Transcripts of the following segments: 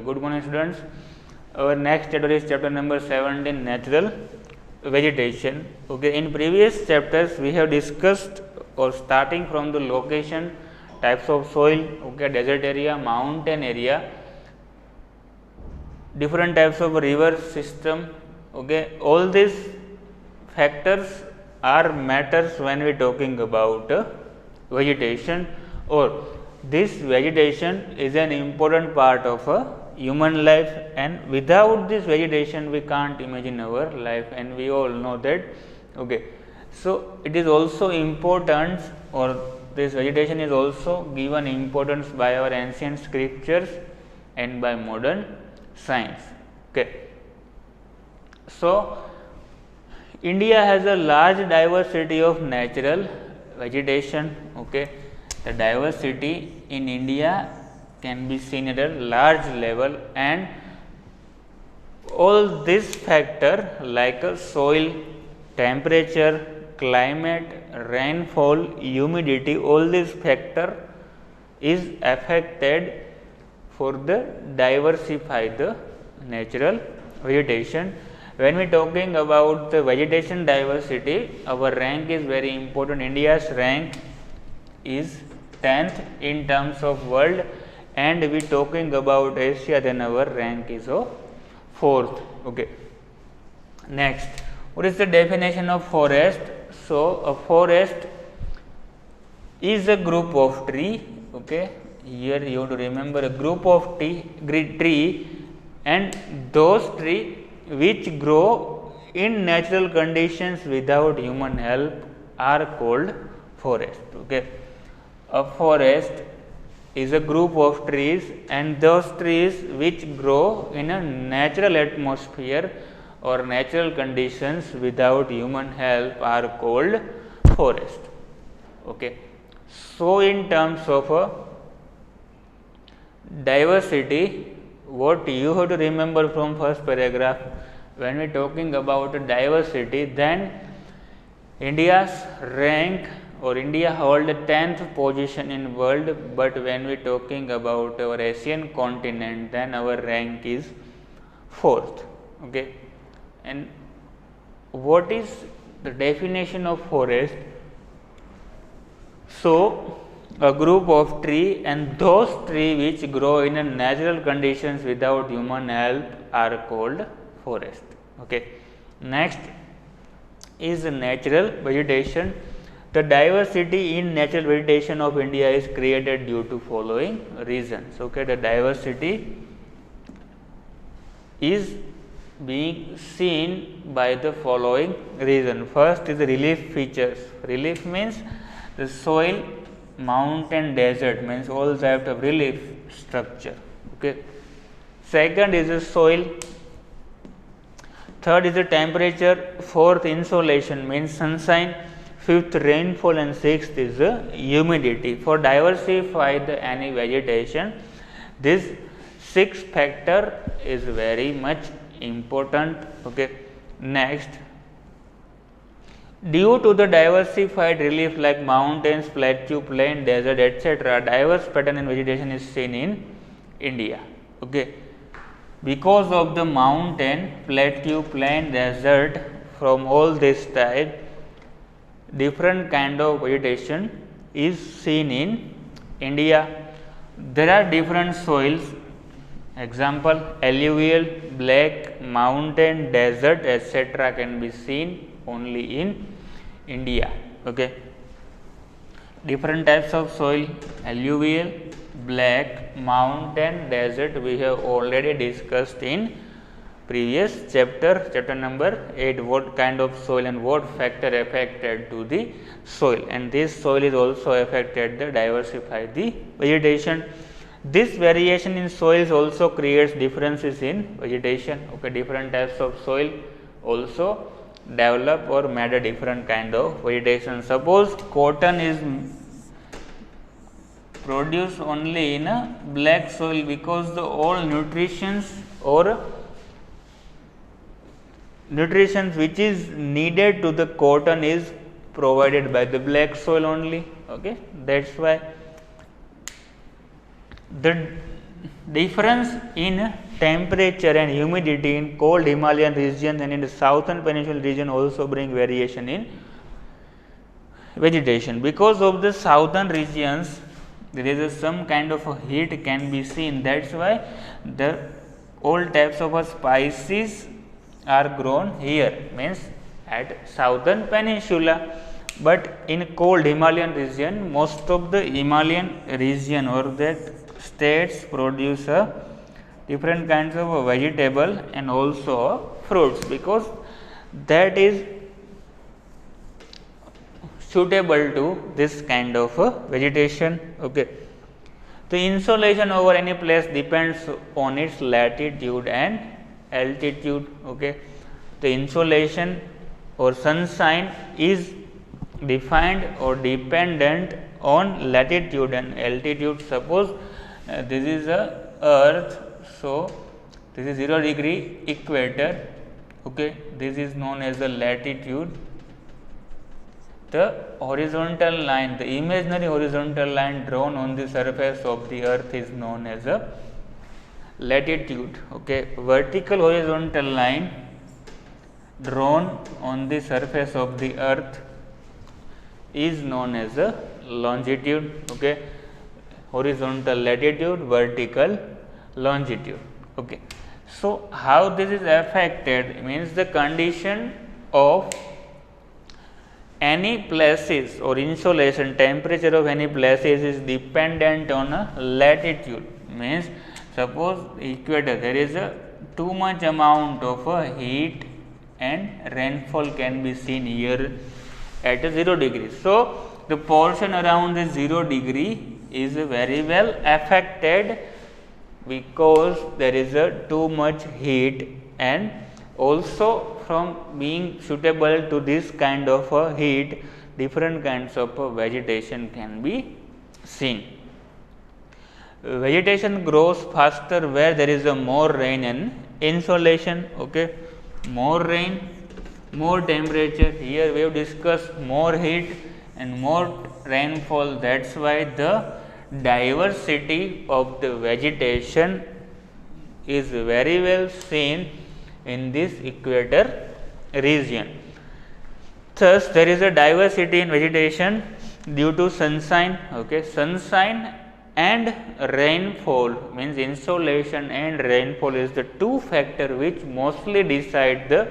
good morning students. Our next chapter is chapter number 17, natural vegetation. Okay, in previous chapters we have discussed or starting from the location, types of soil, okay, desert area, mountain area, different types of river system. Okay, all these factors are matters when we talking about vegetation, or this vegetation is an important part of a human life, and without this vegetation we can't imagine our life, and we all know that. Okay, so it is also important, or this vegetation is also given importance by our ancient scriptures and by modern science. Okay, so India has a large diversity of natural vegetation. Okay, the diversity in India can be seen at a large level, and all this factor like soil, temperature, climate, rainfall, humidity, all this factor is affected for the diversify the natural vegetation. When we talking about the vegetation diversity, our rank is very important. India's rank is 10th in terms of world, and we talking about Asia, then our rank is 4th. Okay. Next, what is the definition of forest? So a forest is a group of tree. Okay, here you have to remember a group of tree, and those trees which grow in natural conditions without human help are called forest. Okay, a forest is a group of trees, and those trees which grow in a natural atmosphere or natural conditions without human help are called forest. Okay, so in terms of diversity, what you have to remember from first paragraph, when we talking about diversity, then India's rank, or India hold the 10th position in world, but when we talking about our Asian continent, then our rank is 4th. Okay, and what is the definition of forest? So a group of tree, and those tree which grow in a natural conditions without human help are called forest. Okay, next is natural vegetation. The diversity in natural vegetation of India is created due to following reasons. Okay, the diversity is being seen by the following reason. First is the relief features. Relief means the soil, mountain, desert, means all types of relief structure. Okay. Second is the soil. Third is the temperature. Fourth, insolation, means sunshine. Fifth, rainfall, and sixth is the humidity. For diversify the any vegetation, this 6 factor is very much important. Okay. Next, due to the diversified relief like mountains, plateau, plain, desert, etc., diverse pattern in vegetation is seen in India. Okay. Because of the mountain, plateau, plain, desert, from all this type, different kind of vegetation is seen in India. There are different soils. Example, alluvial, black, mountain, desert, etc., can be seen only in India. Okay, different types of soil: alluvial, black, mountain, desert. We have already discussed in previous chapter, chapter number 8, what kind of soil and what factor affected to the soil, and this soil is also affected the diversify the vegetation. This variation in soils also creates differences in vegetation. Okay, different types of soil also develop or made a different kind of vegetation. Suppose cotton is produced only in a black soil, because the all nutritions which is needed to the cotton is provided by the black soil only. Okay, that's why the difference in temperature and humidity in cold Himalayan region and in the southern peninsular region also bring variation in vegetation. Because of the southern regions there is some kind of a heat can be seen, that is why the all types of spices are grown here, means at southern peninsula. But in cold Himalayan region, most of the Himalayan region or that states produce different kinds of vegetable and also fruits, because that is suitable to this kind of vegetation. Okay. The insolation over any place depends on its latitude and altitude. Okay. The insolation or sunshine is defined or dependent on latitude and altitude. Suppose this is a earth, so this is 0 degree equator. Okay. This is known as the latitude. The horizontal line, the imaginary horizontal line drawn on the surface of the earth is known as a latitude. Okay. Vertical horizontal line drawn on the surface of the earth is known as a longitude. Okay. Horizontal latitude, vertical longitude. Okay. So, how this is affected means the condition of any places or insolation, temperature of any places is dependent on a latitude. Means suppose equator, there is a too much amount of heat and rainfall can be seen here at a 0 degree. So, the portion around the 0 degree is very well affected because there is a too much heat, and also from being suitable to this kind of heat, different kinds of vegetation can be seen. Vegetation grows faster where there is a more rain and insolation. Okay. More rain, more temperature. Here we have discussed more heat and more rainfall. That is why the diversity of the vegetation is very well seen in this equator region. Thus, there is a diversity in vegetation due to sunshine. Okay. Sunshine and rainfall, means insolation and rainfall is the two factors which mostly decide the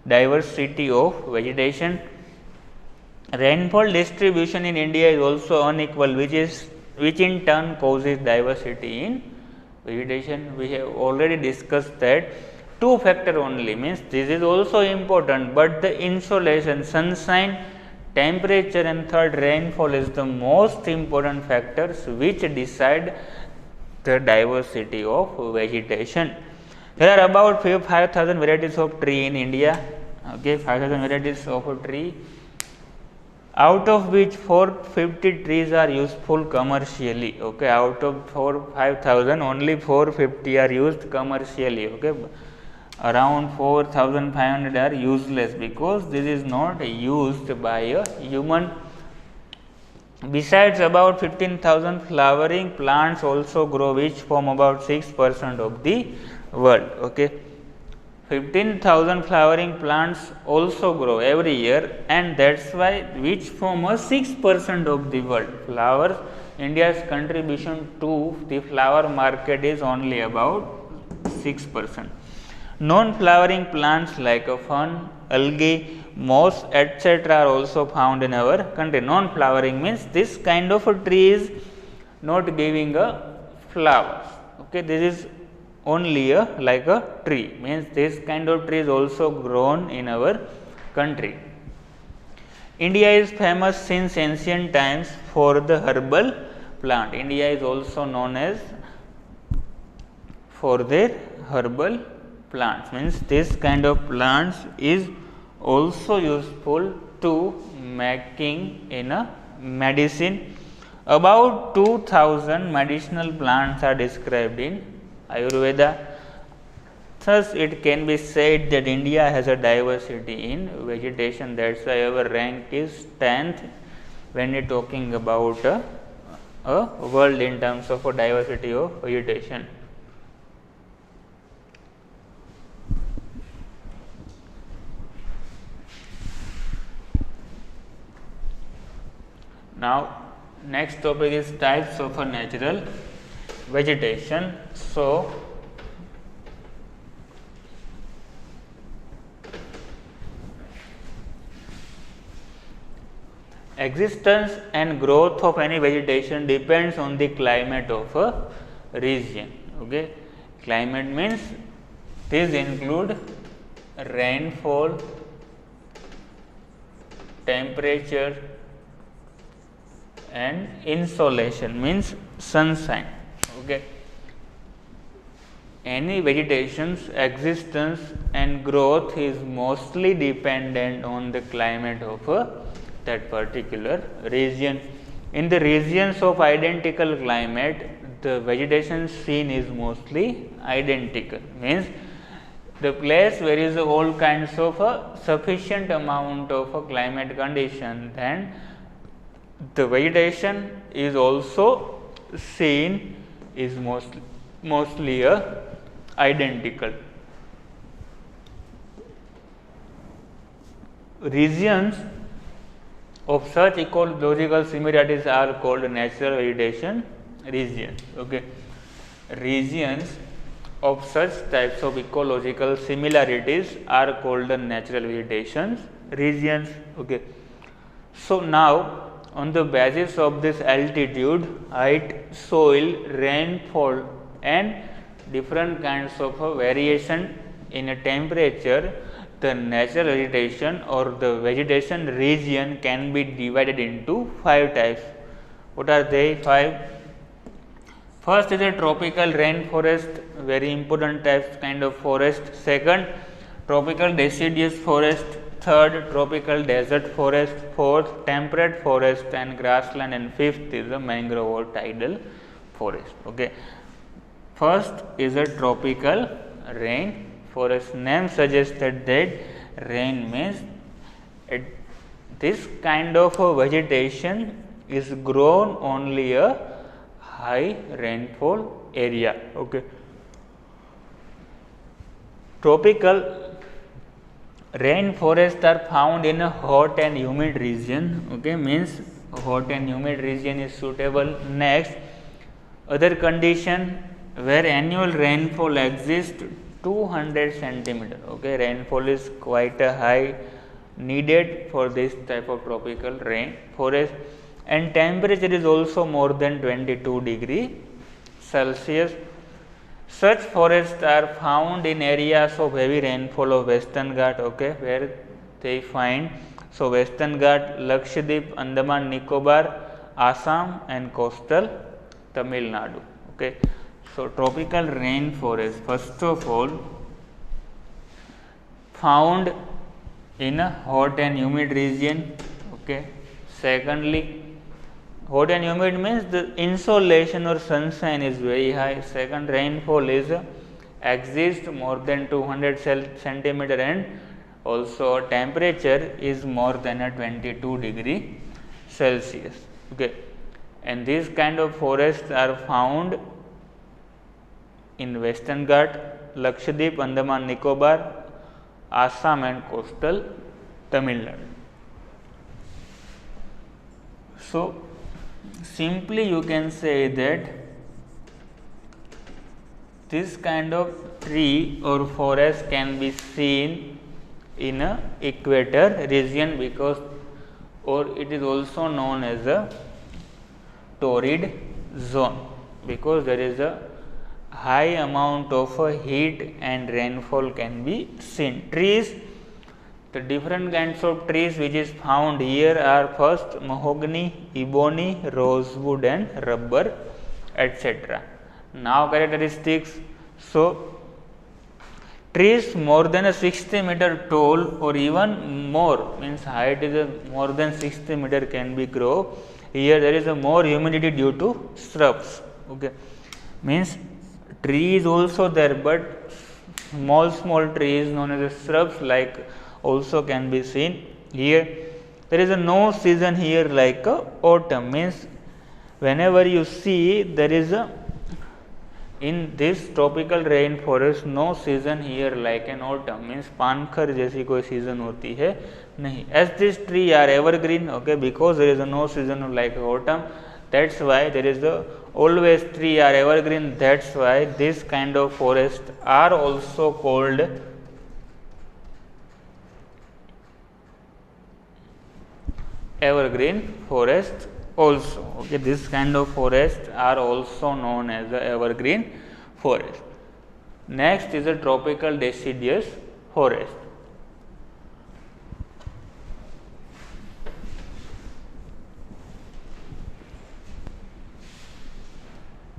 diversity of vegetation. Rainfall distribution in India is also unequal, which in turn causes diversity in vegetation. We have already discussed that two factor only, means this is also important, but the insolation, sunshine, temperature and third rainfall is the most important factors which decide the diversity of vegetation. There are about 5,000 varieties of tree in India. Okay, 5,000 varieties of a tree, out of which 450 trees are useful commercially. Okay, out of 5,000 only 450 are used commercially. Okay. Around 4,500 are useless because this is not used by a human. Besides, about 15,000 flowering plants also grow, which form about 6% of the world. Okay. 15,000 flowering plants also grow every year, and that is why which form a 6% of the world. Flowers, India's contribution to the flower market is only about 6%. Non-flowering plants like fern, algae, moss, etc. are also found in our country. Non-flowering means this kind of a tree is not giving a flowers. Okay, this is only like a tree, means this kind of tree is also grown in our country. India is famous since ancient times for the herbal plant. India is also known as for their herbal plants, means this kind of plants is also useful to making in a medicine. About 2,000 medicinal plants are described in Ayurveda. Thus, it can be said that India has a diversity in vegetation. That is why our rank is 10th when we are talking about a world in terms of a diversity of vegetation. Now, next topic is types of a natural vegetation. So, existence and growth of any vegetation depends on the climate of a region. Okay. Climate means these include rainfall, temperature, and insolation means sunshine. Okay. Any vegetation's existence and growth is mostly dependent on the climate of that particular region. In the regions of identical climate, the vegetation seen is mostly identical, means the place where is all kinds of a sufficient amount of a climate condition, then the vegetation is also seen is mostly identical. Regions of such ecological similarities are called natural vegetation regions. Okay. Regions of such types of ecological similarities are called the natural vegetation regions. Okay. So, now on the basis of this altitude, height, soil, rainfall and different kinds of variation in a temperature, the natural vegetation or the vegetation region can be divided into 5 types. What are they? 5. First is a tropical rainforest, very important types kind of forest. Second, tropical deciduous forest. Third, tropical desert forest. Fourth, temperate forest and grassland, and fifth is a mangrove or tidal forest. Okay. First is a tropical rain forest. Name suggested that rain means this kind of a vegetation is grown only a high rainfall area. Okay. Tropical rainforests are found in a hot and humid region. Okay, means hot and humid region is suitable. Next, other condition where annual rainfall exists 200 centimeter. Okay, rainfall is quite a high needed for this type of tropical rainforest, and temperature is also more than 22 degree Celsius. Such forests are found in areas of heavy rainfall of Western Ghat. Okay, where they find. So, Western Ghat, Lakshadweep, Andaman Nicobar, Assam and coastal Tamil Nadu. Okay. So, tropical rainforest first of all found in a hot and humid region. Okay. Secondly, hot and humid means the insolation or sunshine is very high. Second, rainfall is exists more than 200 centimeter, and also temperature is more than a 22 degree Celsius. Okay. And these kind of forests are found in Western Ghat, Lakshadweep, Andaman Nicobar, Assam and coastal Tamil Nadu. So, simply you can say that this kind of tree or forest can be seen in a equator region, because or it is also known as a torrid zone, because there is a high amount of heat and rainfall can be seen. Trees, the different kinds of trees which is found here are first mahogany, ebony, rosewood and rubber, etc. Now, characteristics. So, trees more than a 60 meter tall or even more, means height is a more than 60 meter can be grow. Here there is a more humidity due to shrubs. Okay. Means tree is also there, but small trees known as shrubs like also can be seen here. There is a no season here like autumn, means whenever you see there is a in this tropical rainforest no season here like an autumn, means पानखर जैसी कोई season होती है नहीं. As this tree are evergreen, okay, because there is a no season like autumn, that's why there is a always tree are evergreen, that's why this kind of forest are also called evergreen forest also. Okay, this kind of forest are also known as the evergreen forest. Next is a tropical deciduous forest.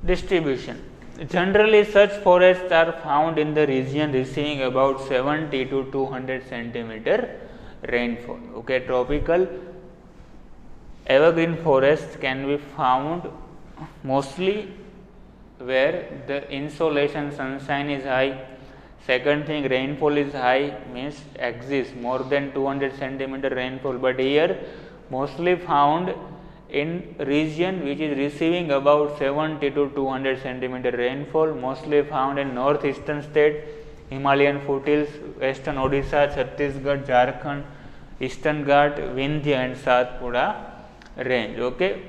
Distribution. Generally, such forests are found in the region receiving about 70 to 200 centimeter rainfall. Okay, tropical evergreen forests can be found mostly where the insolation sunshine is high. Second thing, rainfall is high, means exists more than 200 centimeter rainfall, but here mostly found in region which is receiving about 70 to 200 centimeter rainfall, mostly found in northeastern state, Himalayan foothills, western Odisha, Chhattisgarh, Jharkhand, Eastern Ghat, Vindhya and Satpura range. Okay,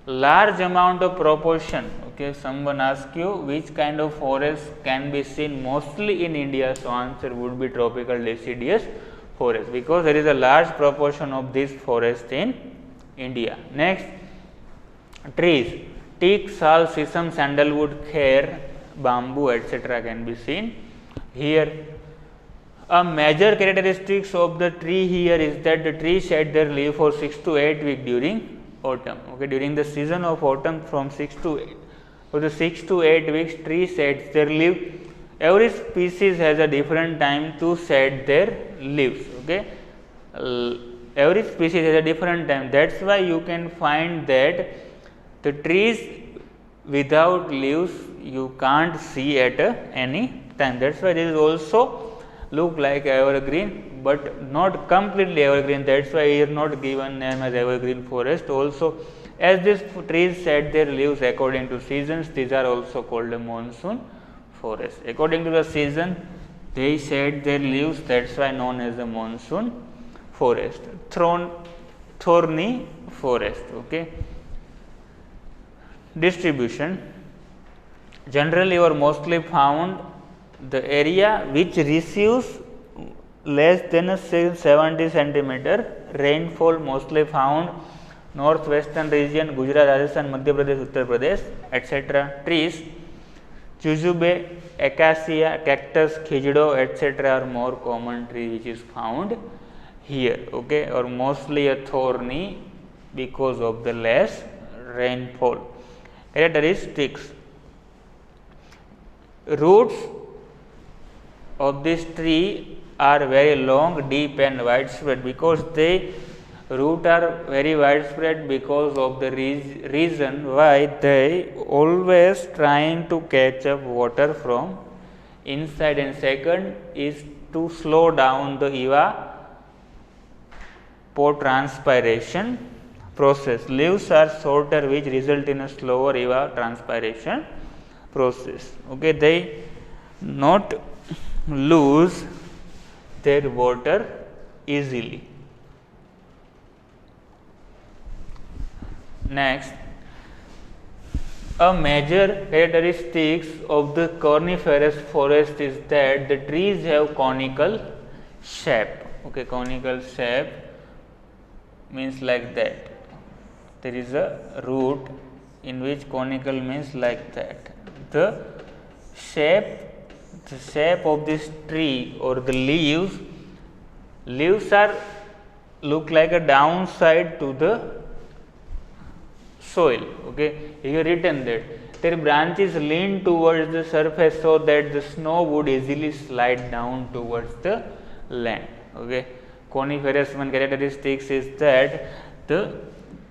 large amount of proportion. Okay, someone ask you which kind of forest can be seen mostly in India, so answer would be tropical deciduous forest, because there is a large proportion of this forest in India. Next, trees, teak, sal, sisam, sandalwood, kher, bamboo, etc. can be seen here. A major characteristics of the tree here is that the tree shed their leaf for 6 to 8 weeks during autumn. Okay, during the season of autumn from 6 to 8, for the 6 to 8 weeks tree sheds their leaf. Every species has a different time to shed their leaves. Okay, every species has a different time. That's why you can find that the trees without leaves you can't see at any time. That's why this is also look like evergreen, but not completely evergreen. That's why here not given name as evergreen forest. Also, as these trees shed their leaves according to seasons, these are also called a monsoon forest. According to the season, they shed their leaves. That's why known as the monsoon forest. Thorny forest. Okay. Distribution. Generally or mostly found the area which receives less than 70 centimeter rainfall, mostly found northwestern region, Gujarat, Rajasthan, Madhya Pradesh, Uttar Pradesh, etc. Trees, jujube, acacia, cactus, khijdo, etc. are more common tree which is found here. Okay, or mostly a thorny because of the less rainfall. Characteristics. Roots of this tree are very long, deep and widespread, because they root are very widespread because of the reason why they always trying to catch up water from inside, and second is to slow down the evapotranspiration process. Leaves are shorter which result in a slower evapotranspiration process. Okay, they not lose their water easily. Next, a major characteristics of the coniferous forest is that the trees have conical shape. Okay, conical shape means like that. There is a root in which conical means like that. The shape of this tree or the leaves are look like a downside to the soil. Okay, here written that their branches lean towards the surface so that the snow would easily slide down towards the land. Okay, coniferous one characteristics is that the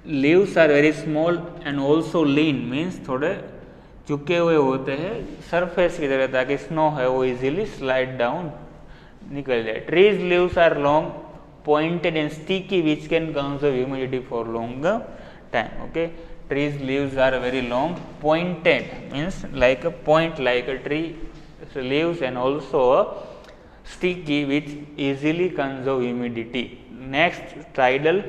leaves are very small and also lean, means थोड़े झुके हुए होते हैं surface की तरह, ताकि snow है वो इजीली स्लाइड डाउन निकल जाए. Trees leaves are long, pointed and sticky which can conserve humidity for longer time. Okay, trees leaves are very long, pointed means like a point, like a tree leaves, and also a sticky which easily conserve humidity. Next, tidal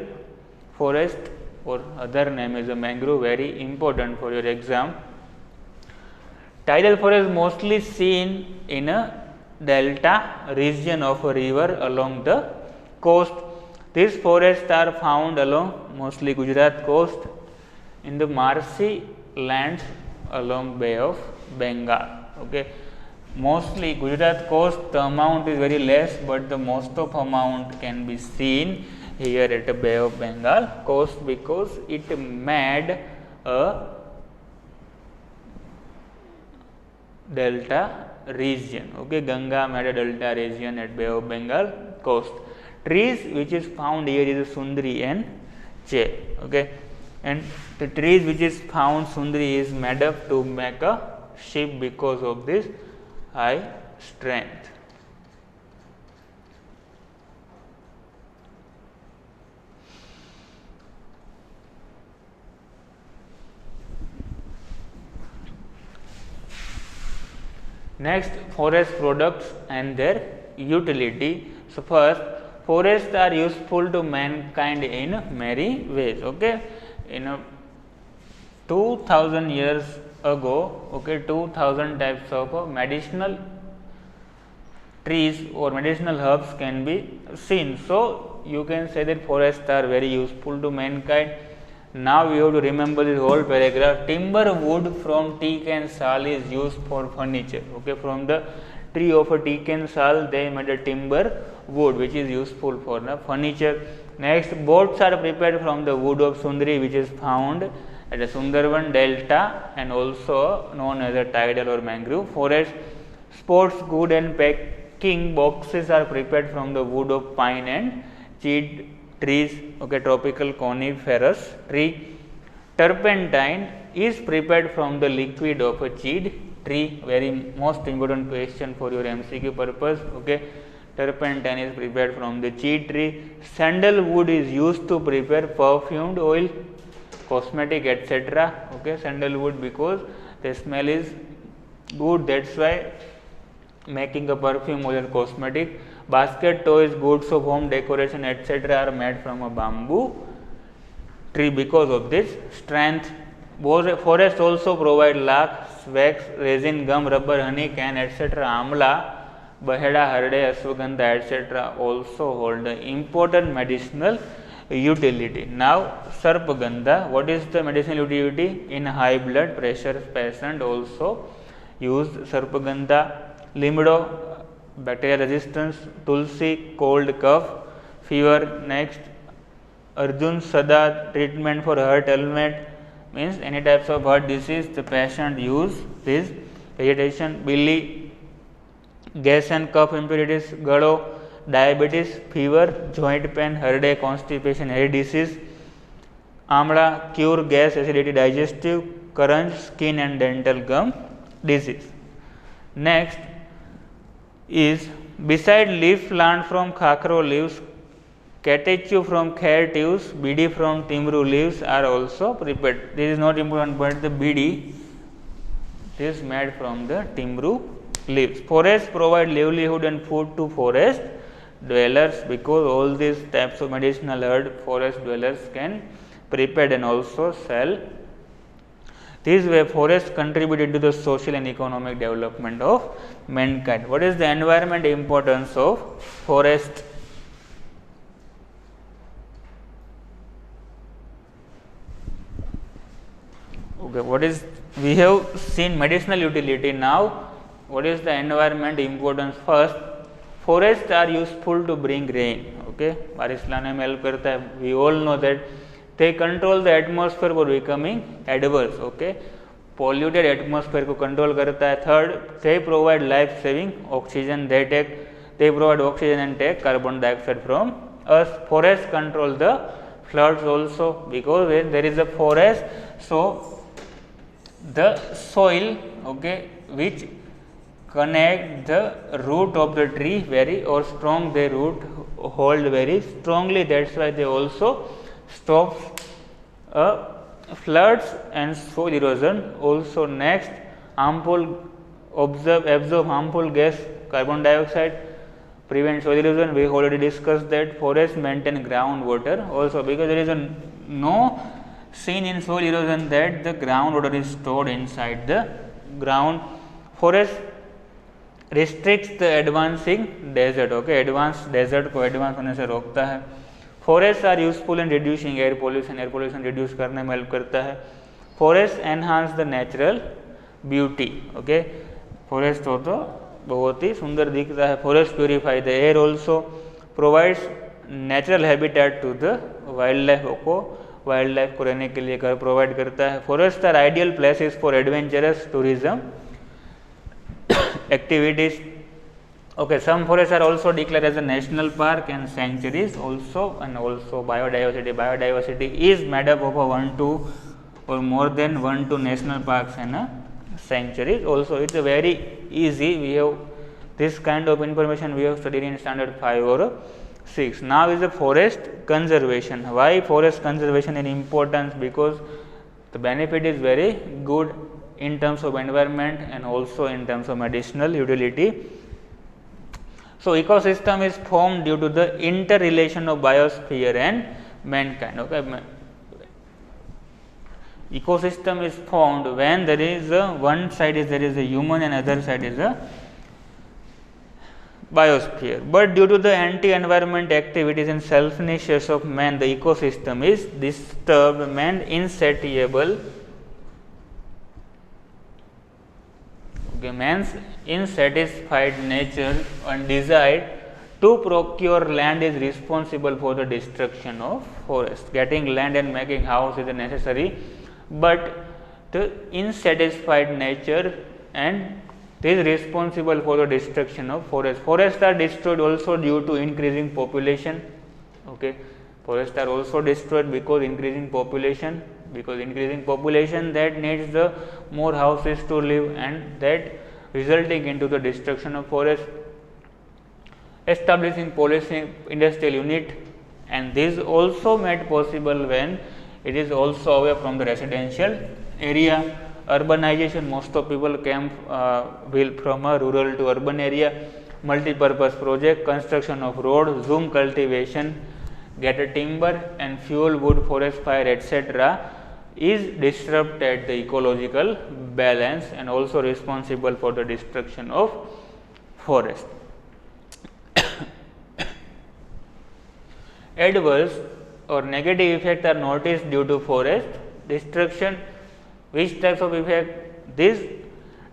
forest or other name is a mangrove, very important for your exam. Tidal forest mostly seen in a delta region of a river along the coast. These forests are found along mostly Gujarat coast, in the marshy lands along Bay of Bengal. Okay. Mostly Gujarat coast, the amount is very less, but the most of amount can be seen here at the Bay of Bengal coast, because it made a delta region. Okay, Ganga made a delta region at Bay of Bengal coast. Trees which is found here is Sundri and Che. Okay, and the trees which is found Sundri is made up to make a ship because of this high strength. Next, forest products and their utility. So, first, forests are useful to mankind in many ways. Okay, in 2000 years ago, okay, 2000 types of medicinal trees or medicinal herbs can be seen. So, you can say that forests are very useful to mankind. Now, we have to remember this whole paragraph. Timber wood from teak and sal is used for furniture. Okay, from the tree of a teak and sal, they made a timber wood which is useful for the furniture. Next, boats are prepared from the wood of Sundri, which is found at the Sundarban Delta and also known as a tidal or mangrove forest. Sports good and packing boxes are prepared from the wood of pine and cheed trees. Okay, tropical coniferous tree. Turpentine is prepared from the liquid of a cheed tree. Very most important question for your MCQ purpose. Okay, turpentine is prepared from the cheed tree. Sandalwood is used to prepare perfumed oil, cosmetic, etc. Okay, sandalwood, because the smell is good, that's why making a perfume oil and cosmetic. Basket, toys, goods of home decoration, etc. are made from a bamboo tree because of this strength. Forests also provide lax, wax, resin, gum, rubber, honey, can, etc. Amla, baheda, harde, ashwagandha, etc. also hold the important medicinal utility. Now, sarpagandha, what is the medicinal utility? In high blood pressure patient also use sarpagandha. Limdo, bacterial resistance. Tulsi, cold cough, fever. Next, Arjun Sada, treatment for heart ailment, means any types of heart disease the patient use this vegetation. Billy, gas and cough impurities. Gado, diabetes, fever, joint pain, headache, constipation, hair disease. Amla, cure gas, acidity, digestive. Karanj, skin and dental gum disease. Next is, beside leaf plant from khakro leaves, catechu from khair leaves, bidi from timru leaves are also prepared. This is not important, but the bidi is made from the timru leaves. Forests provide livelihood and food to forest dwellers, because all these types of medicinal herb forest dwellers can prepare and also sell. This way, forests contribute into the social and economic development of mankind. What is the environment importance of forest? Okay, what is, we have seen medicinal utility. Now, what is the environment importance? First, forests are useful to bring rain. Okay, बारिश लाने में help करता है. We all know that they control the atmosphere for becoming adverse. Okay, polluted atmosphere को control करता है. Third, they provide life saving oxygen. They provide oxygen and take carbon dioxide from us. Forests control the floods also, because when there is a forest, so the soil, okay, which connect the root of the tree very or strong, their root hold very strongly. That's why they also stop floods and soil erosion. Also next, harmful absorb harmful gas carbon dioxide, prevent soil erosion. We already discussed that. Forest maintain groundwater also, because there is no seen in soil erosion that the groundwater is stored inside the ground. Forest restricts the advancing desert. Okay, advanced desert को advance होने से रोकता है. Forests are useful in reducing air pollution reduce करने में help करता है. Forests enhance the natural beauty. Okay, forest हो तो बहुत ही सुंदर दिखता है. Forest purify the air also, provides natural habitat to the wildlife को रहने के लिए घर प्रोवाइड करता है. Forests are ideal places for adventurous tourism activities. Okay, some forests are also declared as a national park and sanctuaries also, and also biodiversity. Biodiversity is made up of 1 to or more than 1 to national parks and sanctuaries. Also, it's a very easy. We have this kind of information we have studied in standard 5 or 6. Now is the forest conservation. Why forest conservation is important? Because the benefit is very good in terms of environment and also in terms of medicinal utility. So, ecosystem is formed due to the interrelation of biosphere and mankind. Okay. Ecosystem is formed when there is one side is there is a human and other side is a biosphere. But due to the anti-environment activities and selfishness of man, the ecosystem is disturbed. Man insatiable. Okay, man's insatisfied nature and desire to procure land is responsible for the destruction of forest. Getting land and making house is necessary, but the insatisfied nature and is responsible for the destruction of forest. Forests are destroyed also due to increasing population. Okay, forests are also destroyed because increasing population. Because increasing population that needs the more houses to live, and that resulting into the destruction of forest. Establishing policy industrial unit, and this also made possible when it is also away from the residential area. Urbanization, most of people came from a rural to urban area. Multi-purpose project, construction of road, zoom cultivation, get a timber and fuel wood, forest fire, etc. is disrupted the ecological balance and also responsible for the destruction of forest. Adverse or negative effects are noticed due to forest destruction. Which types of effect? This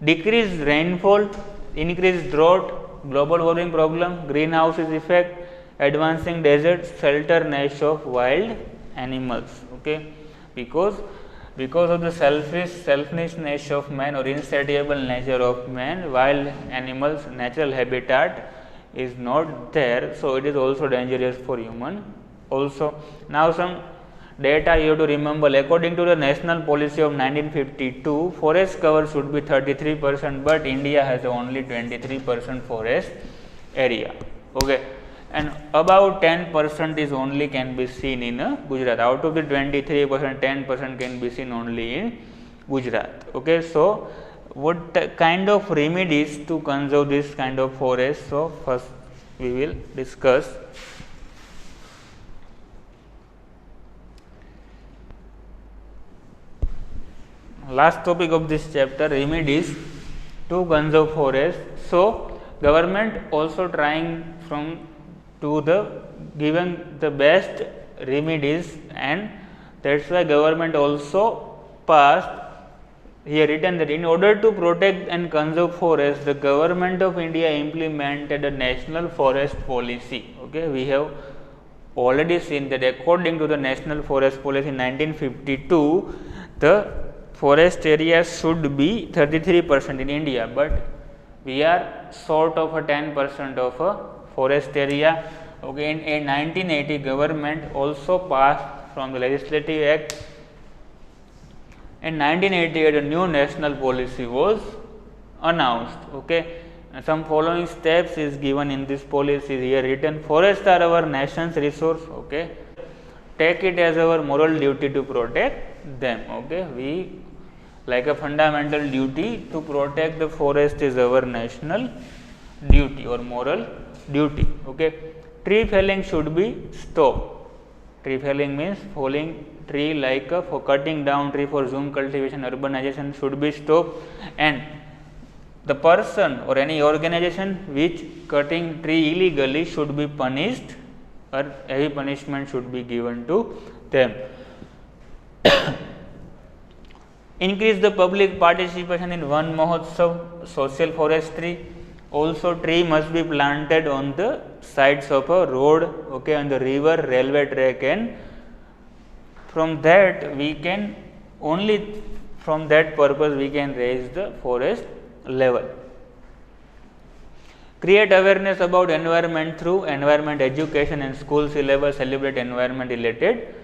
decreased rainfall, increased drought, global warming problem, greenhouses effect, advancing desert, shelterness of wild animals. Okay, because of the selfishness of man or insatiable nature of man, wild animals natural habitat is not there, so it is also dangerous for human also. Now some data you have to remember. According to the national policy of 1952, forest cover should be 33%, but India has only 23% forest area. Okay, and about 10% is only can be seen in Gujarat. Out of the 23%, 10% can be seen only in Gujarat. Okay, so what kind of remedies to conserve this kind of forest? So first we will discuss. Last topic of this chapter, remedies to conserve forest. So government also trying from to the given the best remedies, and that's why government also passed here written that in order to protect and conserve forest, the government of India implemented a national forest policy. Okay, we have already seen that according to the national forest policy in 1952, the forest area should be 33% in India, but we are short of a 10% of a forest area. Okay, in 1980, government also passed from the legislative act. In 1988, a new national policy was announced. Okay, and some following steps is given in this policy here written. Forests are our nation's resource. Okay, take it as our moral duty to protect them. Okay, we like a fundamental duty to protect the forest is our national duty or moral duty. Okay, tree felling should be stopped. Tree felling means falling tree like for cutting down tree for zoom cultivation, urbanization should be stopped, and the person or any organization which cutting tree illegally should be punished, or heavy punishment should be given to them. Increase the public participation in Van Mahotsav, social forestry. Also, tree must be planted on the sides of a road, okay, on the river, railway track, and from that we can only from that purpose we can raise the forest level. Create awareness about environment through environment education and school syllabus. Celebrate environment related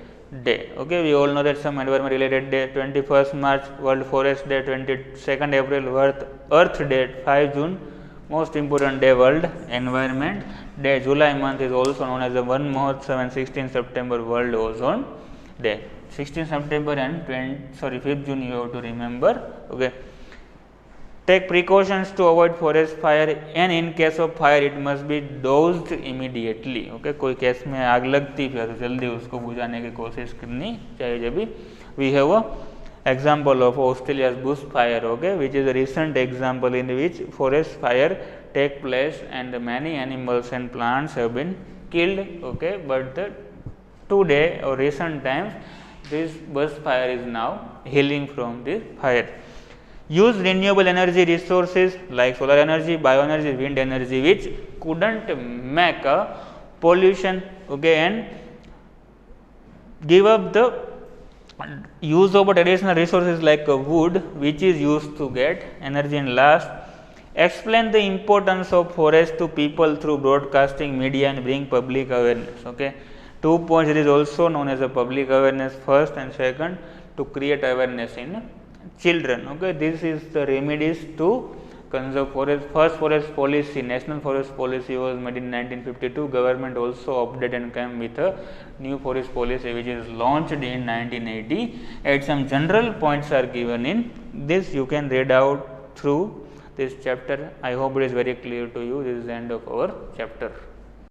day. Okay, we all know that some environment related day: 21st March World Forest Day, 22nd April Earth Day, 5 June most important day World Environment Day. July month is also known as the Van Mahotsav, and 16th September World Ozone Day. 16th September and 5th June you have to remember. Okay. Take precautions to avoid forest fire, and in case of fire it must be doused immediately. Okay, कोई case में आग लगती है तो जल्दी उसको बुझाने की कोशिश करनी चाहिए. जब भी we have a example of Australia's bush fire, okay, which is a recent example in which forest fire take place and many animals and plants have been killed. Okay, but today or recent times this bush fire is now healing from this fire. Use renewable energy resources like solar energy, bioenergy, wind energy, which couldn't make a pollution, okay, and give up the use of traditional resources like wood, which is used to get energy. And last, explain the importance of forest to people through broadcasting, media, and bring public awareness. Okay, 2 points. It is also known as a public awareness first, and second, to create awareness in children. Okay, this is the remedies to conserve forest. First forest policy, national forest policy, was made in 1952. Government also updated and came with a new forest policy which is launched in 1980. And some general points are given in this. You can read out through this chapter. I hope it is very clear to you. This is the end of our chapter.